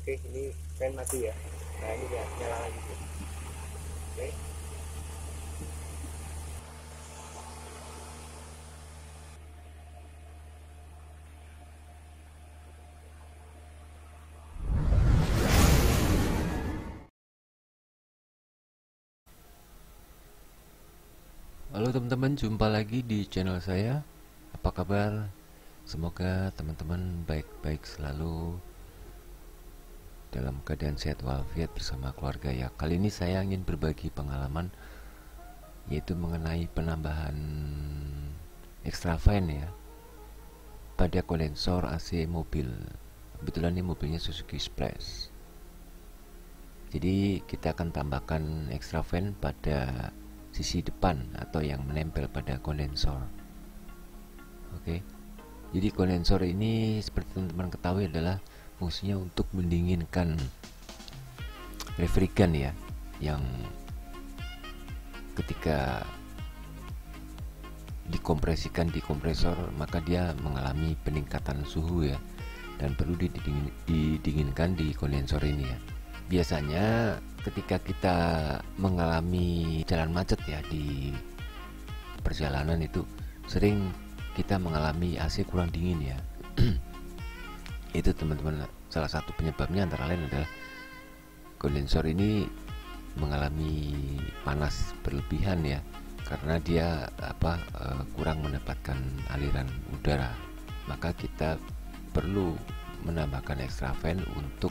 Oke, ini fan mati ya. Nah ini ya nyala lagi tuh. Oke. Halo teman-teman, jumpa lagi di channel saya. Apa kabar? Semoga teman-teman baik-baik selalu dalam keadaan sehat walafiat bersama keluarga ya. Kali ini saya ingin berbagi pengalaman, yaitu mengenai penambahan extra fan ya pada kondensor AC mobil. Kebetulan ini mobilnya Suzuki Splash. Jadi kita akan tambahkan extra fan pada sisi depan atau yang menempel pada kondensor. Oke. Jadi kondensor ini seperti teman-teman ketahui adalah fungsinya untuk mendinginkan refrigerant ya, yang ketika dikompresikan di kompresor maka dia mengalami peningkatan suhu ya, dan perlu didinginkan di kondensor ini ya. Biasanya ketika kita mengalami jalan macet ya, di perjalanan itu sering kita mengalami AC kurang dingin ya. Itu teman-teman, salah satu penyebabnya antara lain adalah kondensor ini mengalami panas berlebihan ya, karena dia kurang mendapatkan aliran udara. Maka kita perlu menambahkan extra fan untuk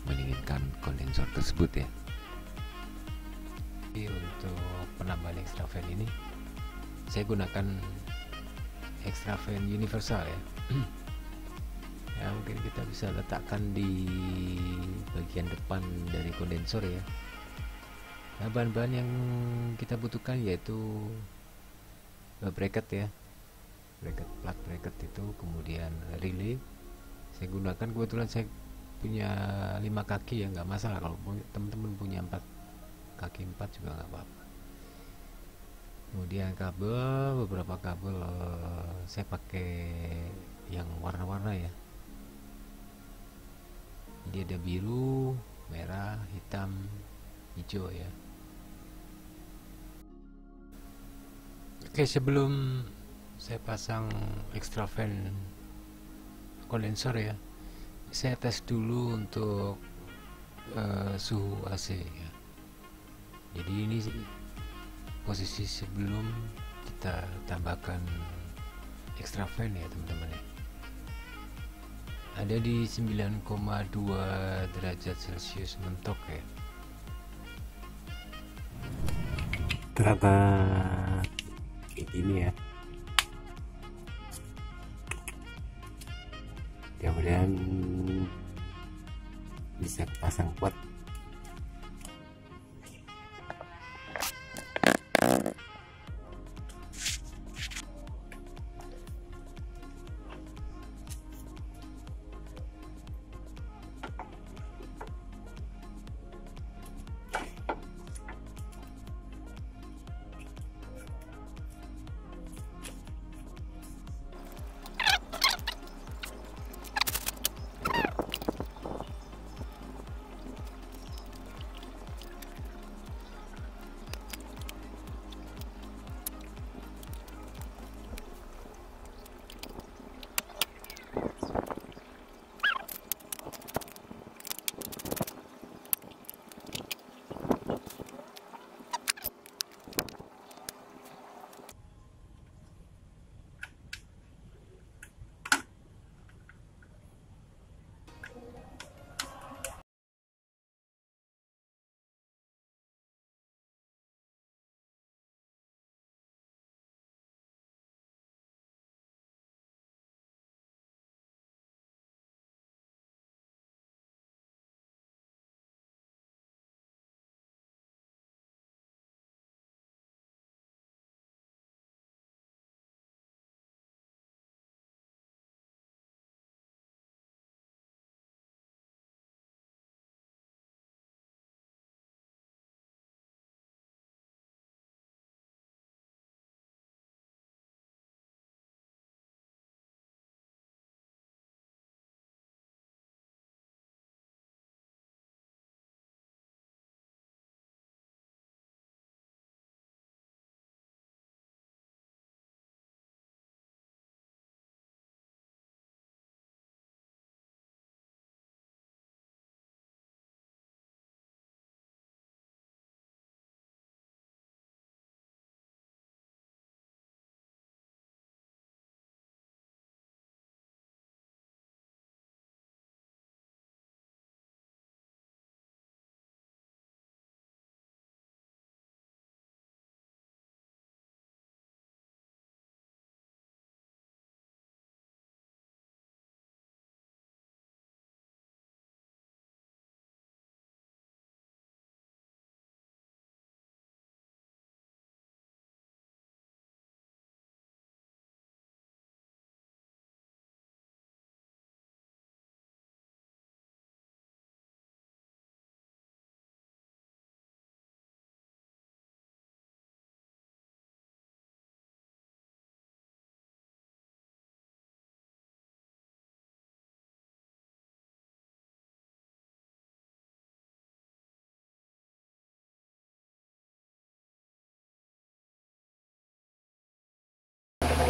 mendinginkan kondensor tersebut ya. Jadi untuk penambahan extra fan ini saya gunakan extra fan universal ya. Ya mungkin kita bisa letakkan di bagian depan dari kondensor ya. Nah, bahan-bahan yang kita butuhkan yaitu bracket ya, plug bracket itu, kemudian relay. Saya gunakan, kebetulan saya punya 5 kaki ya, nggak masalah kalau teman-teman punya 4 kaki 4 juga nggak apa-apa. Kemudian kabel, beberapa kabel saya pakai yang warna-warna ya. Jadi ada biru, merah, hitam, hijau ya. Oke, sebelum saya pasang extra fan kondensor ya, saya tes dulu untuk suhu AC ya. Jadi ini posisi sebelum kita tambahkan extra fan ya teman-teman ya. Ada di 9,2 derajat Celcius mentok ya. Ternyata kayak gini ya. Mudah-mudahan bisa pasang kuat.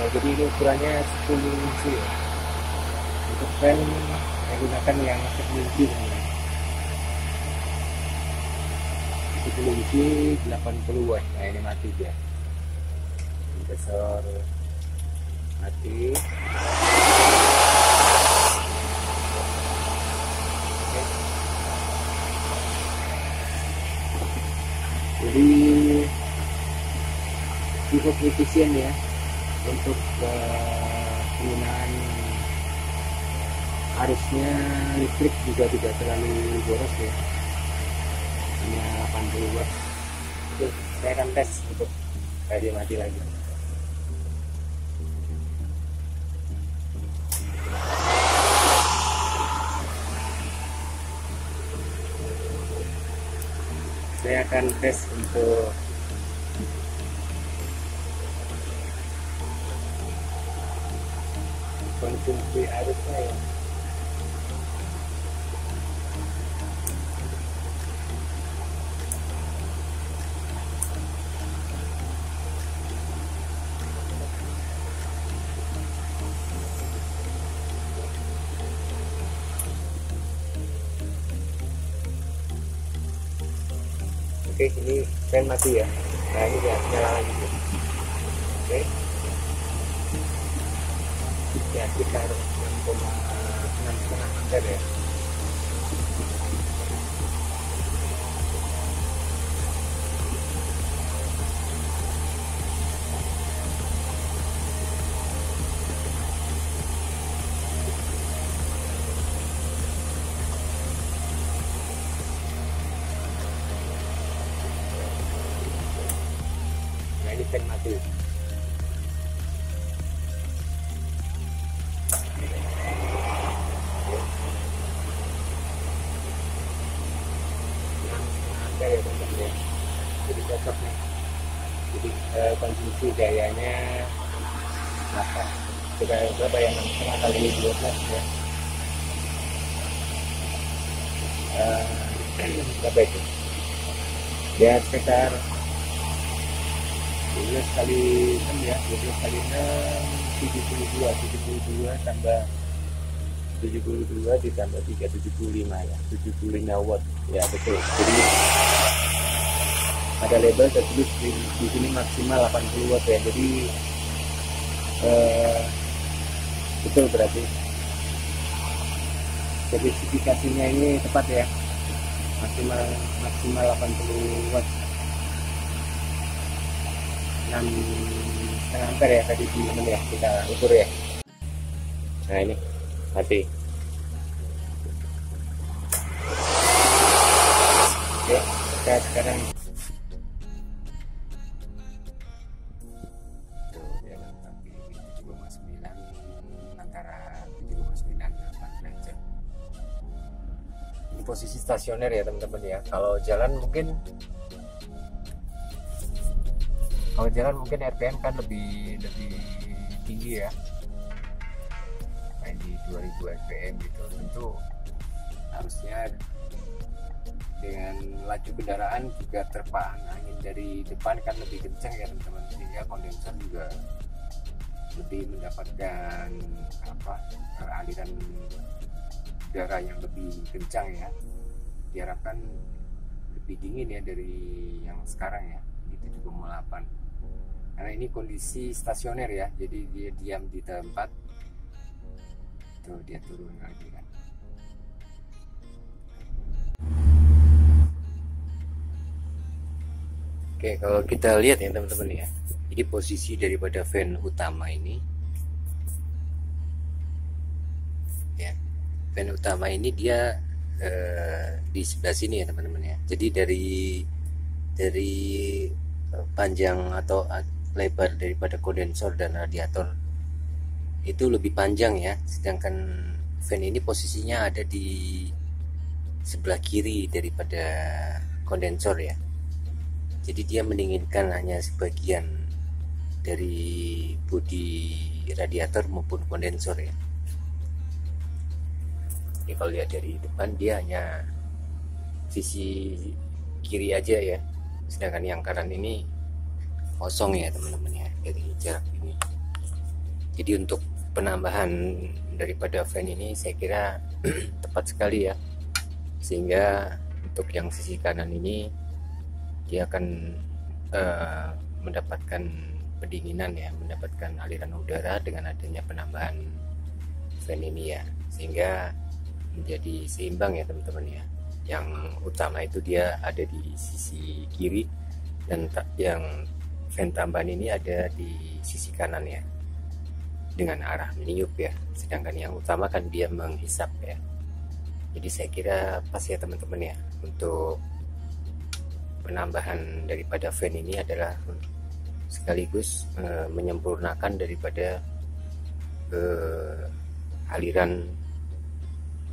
jadi ini ukurannya 10 inci ya. Untuk fan saya gunakan yang 10 inci sebenarnya. 10 inci 80 watt. Nah ini mati dia, kompresor mati. Oke. Jadi cukup efisien ya untuk penggunaan arusnya. Listrik juga tidak terlalu boros ya, hanya 80 watt. Oke, saya akan tes untuk dia mati lagi. Saya akan tes untuk konsumsi arusnya ya. Oke, ini fan mati ya. Nah ini dia nyala lagi. Oke, ya sekitar 6,6 ampere ya. Nah ini fan mati. Ya, teman-teman. Jadi cocok nih. Jadi konsumsi dayanya apa? Berapa ya, 6,5 kali 12 ya. Berapa itu? Ya sekitar 12 kali 6 ya, 12 kali 6 72 tambah 72 ditambah 3 75 ya, 75 watt ya, betul. Jadi ada label tertulis di sini maksimal 80 watt ya, jadi betul berarti spesifikasinya ini tepat ya, maksimal 80 watt, 6,5 ampere ya tadi teman-teman ya, kita ukur ya. Nah ini mati. Oke, kita sekarang dia lengkapi 7,9, antara 7,9 8 derajat. Ini posisi stasioner ya teman-teman ya. Kalau jalan mungkin RPM kan lebih tinggi ya, kayak di 2000 RPM gitu. Tentu harusnya dengan laju kendaraan juga terpaan angin dari depan kan lebih kencang ya teman-teman, sehingga kondensor juga lebih mendapatkan aliran udara yang lebih kencang ya. Diharapkan lebih dingin ya dari yang sekarang ya. Ini 7,8. Karena ini kondisi stasioner ya, jadi dia diam di tempat. Tuh dia turun lagi kan. Oke, kalau kita lihat ya teman-teman ya, ini posisi daripada fan utama ini ya. Fan utama ini dia di sebelah sini ya teman-teman ya. Jadi dari panjang atau lebar daripada kondensor dan radiator itu lebih panjang ya, sedangkan fan ini posisinya ada di sebelah kiri daripada kondensor ya. Jadi dia mendinginkan hanya sebagian dari bodi radiator maupun kondensor ya. Ini kalau lihat dari depan dia hanya sisi kiri aja ya, sedangkan yang kanan ini kosong ya teman-teman ya, dari jarak ini. Jadi untuk penambahan daripada fan ini saya kira tepat sekali ya, sehingga untuk yang sisi kanan ini dia akan mendapatkan pendinginan ya, mendapatkan aliran udara dengan adanya penambahan fan ini ya, sehingga menjadi seimbang ya teman-teman ya. Yang utama itu dia ada di sisi kiri dan yang fan tambahan ini ada di sisi kanan ya, dengan arah meniup ya, sedangkan yang utama kan dia menghisap ya. Jadi saya kira pas ya teman-teman ya, untuk penambahan daripada fan ini adalah sekaligus menyempurnakan daripada aliran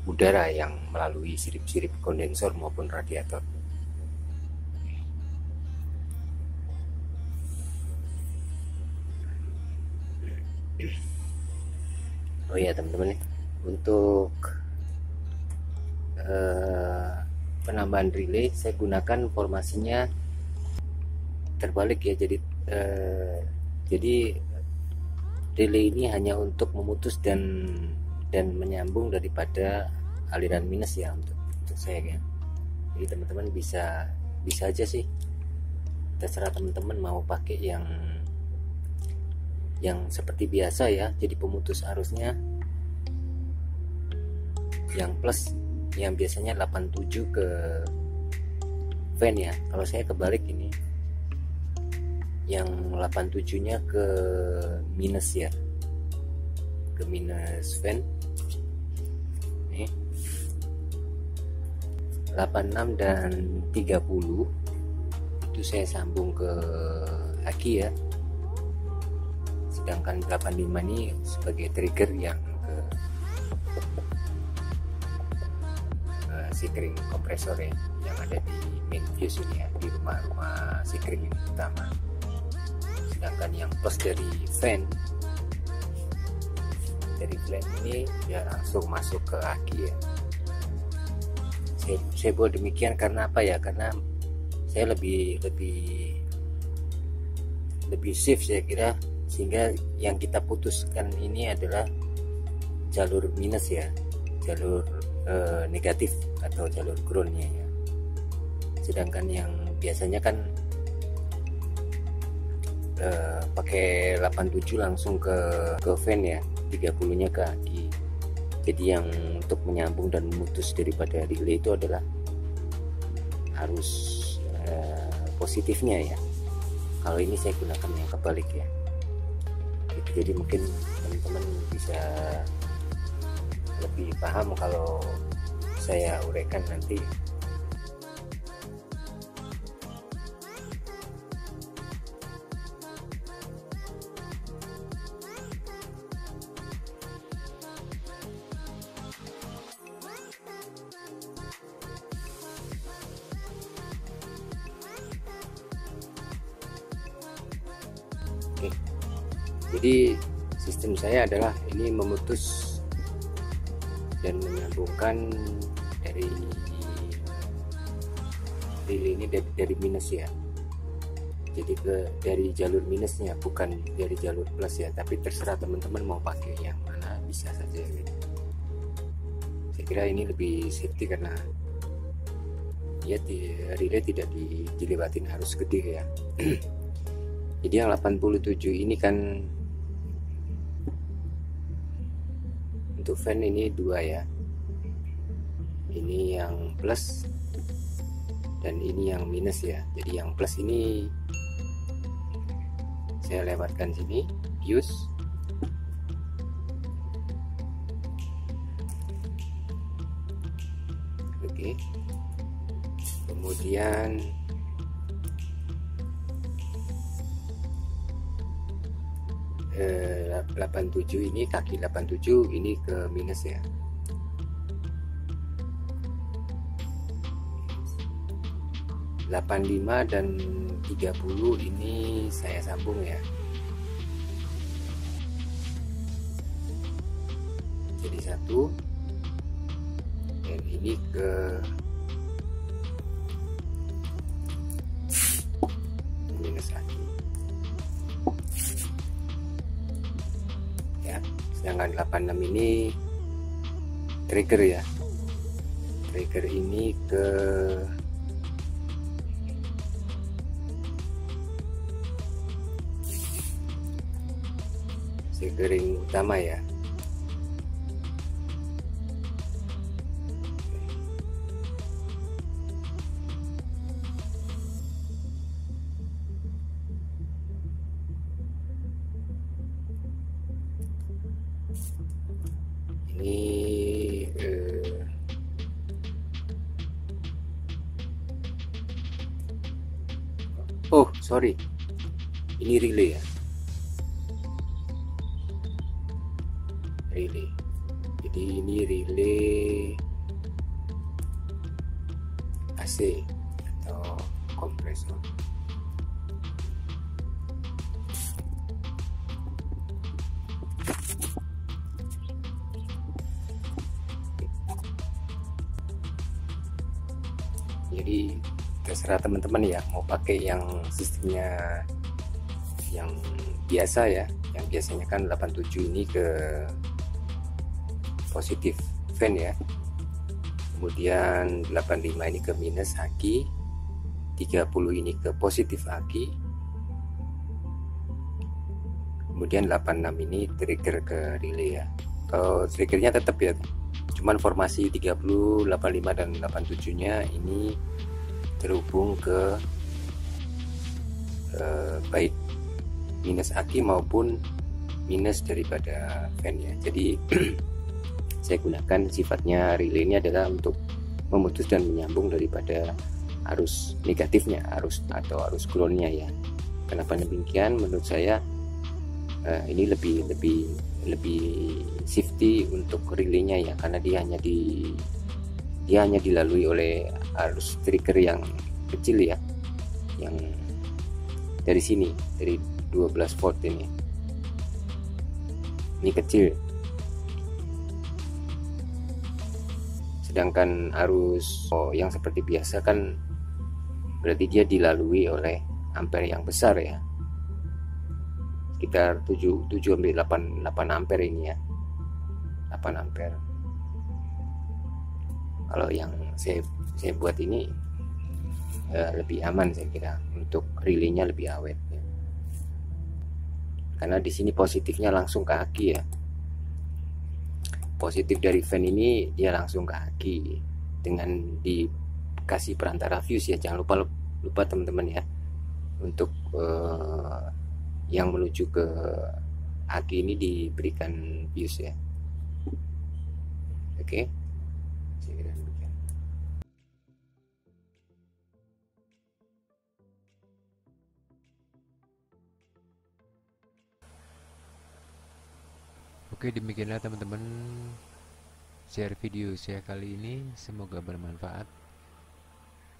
udara yang melalui sirip-sirip kondensor maupun radiator. Oh ya teman-teman, untuk penambahan relay saya gunakan formasinya terbalik ya. Jadi relay ini hanya untuk memutus dan menyambung daripada aliran minus ya, untuk saya ya. Jadi teman-teman bisa aja sih, terserah teman-teman mau pakai yang seperti biasa ya, jadi pemutus arusnya yang plus, yang biasanya 87 ke fan ya. Kalau saya kebalik ini, yang 87 nya ke minus ya, ke minus fan. Nih 86 dan 30 itu saya sambung ke aki ya, sedangkan 85 ini sebagai trigger yang ke Searing kompresor ya, yang ada di main fuse ini ya, di rumah-rumah Searing ini utama. Sedangkan yang plus dari fan ini ya langsung masuk ke aki ya. Saya buat demikian karena apa ya, karena saya lebih safe saya kira, sehingga yang kita putuskan ini adalah jalur minus ya, jalur negatif atau jalur groundnya ya. Sedangkan yang biasanya kan pakai 87 langsung ke fan ya, 30 nya ke aki. Jadi yang untuk menyambung dan memutus daripada relay itu adalah arus positifnya ya. Kalau ini saya gunakan yang kebalik ya. Jadi mungkin teman-teman bisa lebih paham kalau saya uraikan nanti. Oke. Jadi sistem saya adalah ini memutus dan menyambungkan dari relay ini dari minus ya. Jadi dari jalur minusnya, bukan dari jalur plus ya, tapi terserah teman-teman mau pakai yang mana, bisa saja gitu. Saya kira ini lebih safety karena ya relay tidak dilewatin arus gede ya. Jadi yang 87 ini kan untuk fan ini 2 ya, ini yang plus dan ini yang minus ya. Jadi yang plus ini saya lewatkan sini fuse, oke. Kemudian 87 ini, kaki 87 ini ke minus ya. - 85 dan 30 ini saya sambung ya. Jadi satu, dan ini ke minus lagi. ya. Sedangkan 86 ini trigger ya. Trigger ini ke triggering utama ya. Ini oh sorry, ini relay ya, relay. Jadi ini relay AC atau kompresor. Jadi terserah teman-teman ya, mau pakai yang sistemnya yang biasa ya, yang biasanya kan 87 ini ke positif fan ya, kemudian 85 ini ke minus aki, 30 ini ke positif aki, kemudian 86 ini trigger ke relay ya. Kalau triggernya tetap ya, cuman formasi 30, 85 dan 87 nya ini terhubung ke baik minus aki maupun minus daripada fan ya. Jadi saya gunakan sifatnya relay ini adalah untuk memutus dan menyambung daripada arus negatifnya, arus atau arus groundnya ya. Kenapa demikian? Menurut saya ini lebih safety untuk relaynya ya, karena dia hanya dilalui oleh arus trigger yang kecil ya, yang dari sini, dari 12 volt ini kecil. Sedangkan arus yang seperti biasa kan berarti dia dilalui oleh ampere yang besar ya, sekitar 8 ampere ini ya, 8 ampere. Kalau yang saya buat ini lebih aman saya kira, untuk relaynya lebih awet ya. Karena di sini positifnya langsung ke aki ya, positif dari fan ini dia langsung ke aki dengan dikasih perantara fuse ya. Jangan lupa teman-teman ya, untuk yang menuju ke aki ini diberikan fuse ya. Oke, saya kira demikian. Oke, demikianlah teman-teman share video saya kali ini, semoga bermanfaat.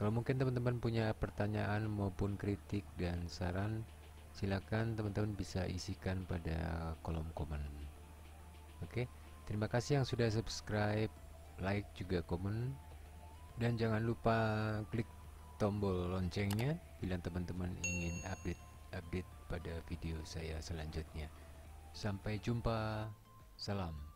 Kalau mungkin teman-teman punya pertanyaan maupun kritik dan saran, silakan teman-teman bisa isikan pada kolom komen. Oke, terima kasih yang sudah subscribe, like juga komen, dan jangan lupa klik tombol loncengnya bila teman-teman ingin update pada video saya selanjutnya. Sampai jumpa. Salam.